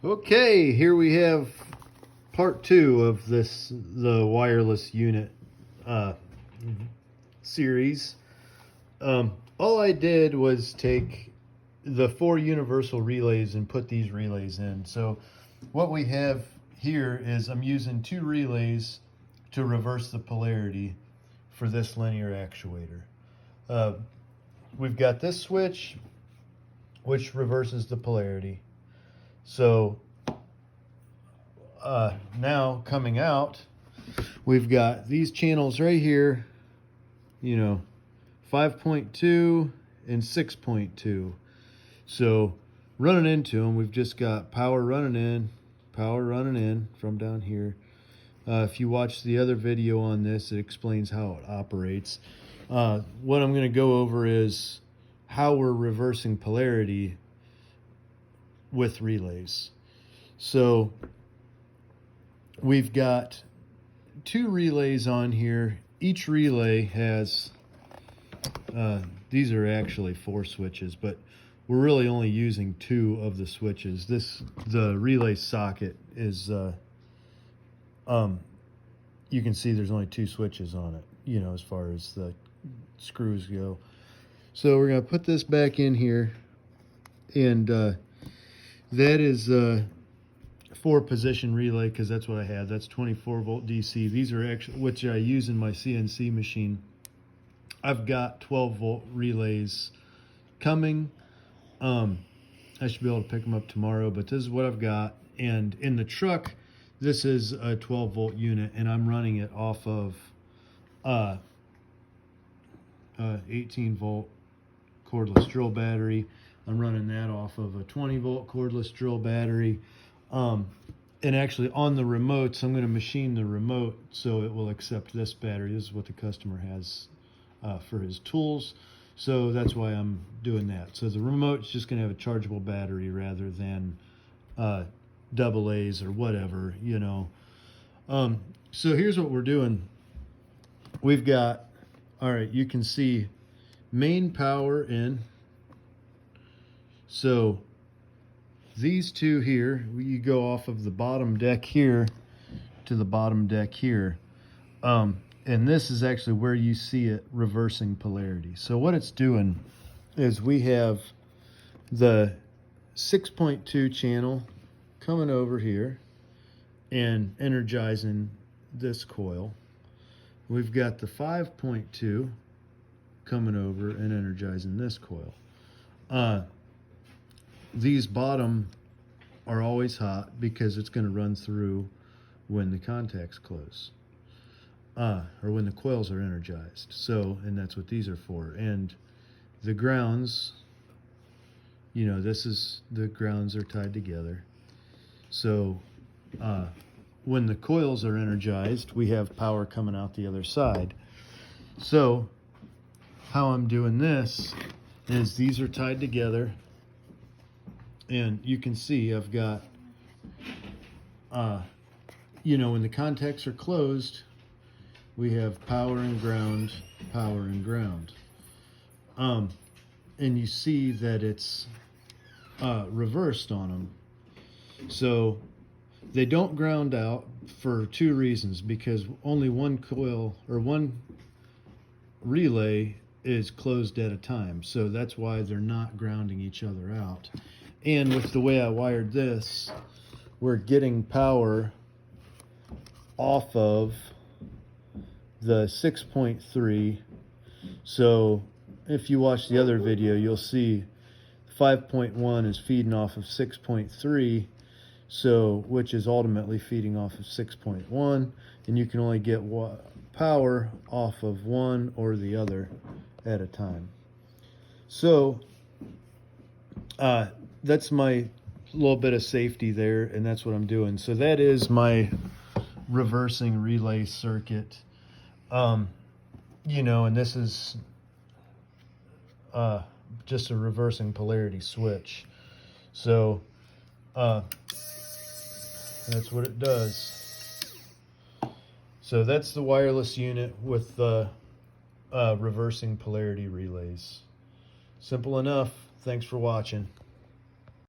Okay, here we have part two of the wireless unit uh, series. All I did was take the 4 universal relays and put these relays in. So what we have here is I'm using 2 relays to reverse the polarity for this linear actuator. We've got this switch, which reverses the polarity. So now coming out, we've got these channels right here, 5.2 and 6.2. So running into them, we've just got power running in from down here. If you watch the other video on this, it explains how it operates. What I'm going to go over is how we're reversing polarity with relays. So we've got 2 relays on here. Each relay has, these are actually 4 switches, but we're really only using 2 of the switches. The relay socket is, you can see there's only 2 switches on it, as far as the screws go. So we're going to put this back in here, and that is 4-position relay, because that's what I had. That's 24 volt DC. These are actually, which I use in my CNC machine. I've got 12 volt relays coming. I should be able to pick them up tomorrow, but this is what I've got. And in the truck, this is a 12 volt unit, and I'm running it off of 18 volt cordless drill battery. I'm running that off of a 20 volt cordless drill battery. And actually on the remotes, I'm going to machine the remote so it will accept this battery. This is what the customer has for his tools. So that's why I'm doing that. So the remote's just going to have a chargeable battery rather than AA's or whatever, So here's what we're doing. We've got, all right, you can see main power in. So these 2 here, you go off of the bottom deck here to the bottom deck here. And this is actually where you see it reversing polarity. So what it's doing is we have the 6.2 channel coming over here and energizing this coil. We've got the 5.2 coming over and energizing this coil. These bottom are always hot because it's going to run through when the contacts close, or when the coils are energized. So, and that's what these are for. And the grounds, this is, the grounds are tied together. So when the coils are energized, we have power coming out the other side. So how I'm doing this is these are tied together. And you can see I've got, when the contacts are closed, we have power and ground, power and ground. And you see that it's reversed on them. So they don't ground out for 2 reasons, because only one coil or one relay is closed at a time. So that's why they're not grounding each other out. And with the way I wired this, we're getting power off of the 6.3. So if you watch the other video, you'll see 5.1 is feeding off of 6.3, so which is ultimately feeding off of 6.1, and you can only get power off of one or the other at a time. So that's my little bit of safety there, and that's what I'm doing. So that is my reversing relay circuit. And this is just a reversing polarity switch. So that's what it does. So that's the wireless unit with the reversing polarity relays. Simple enough. Thanks for watching.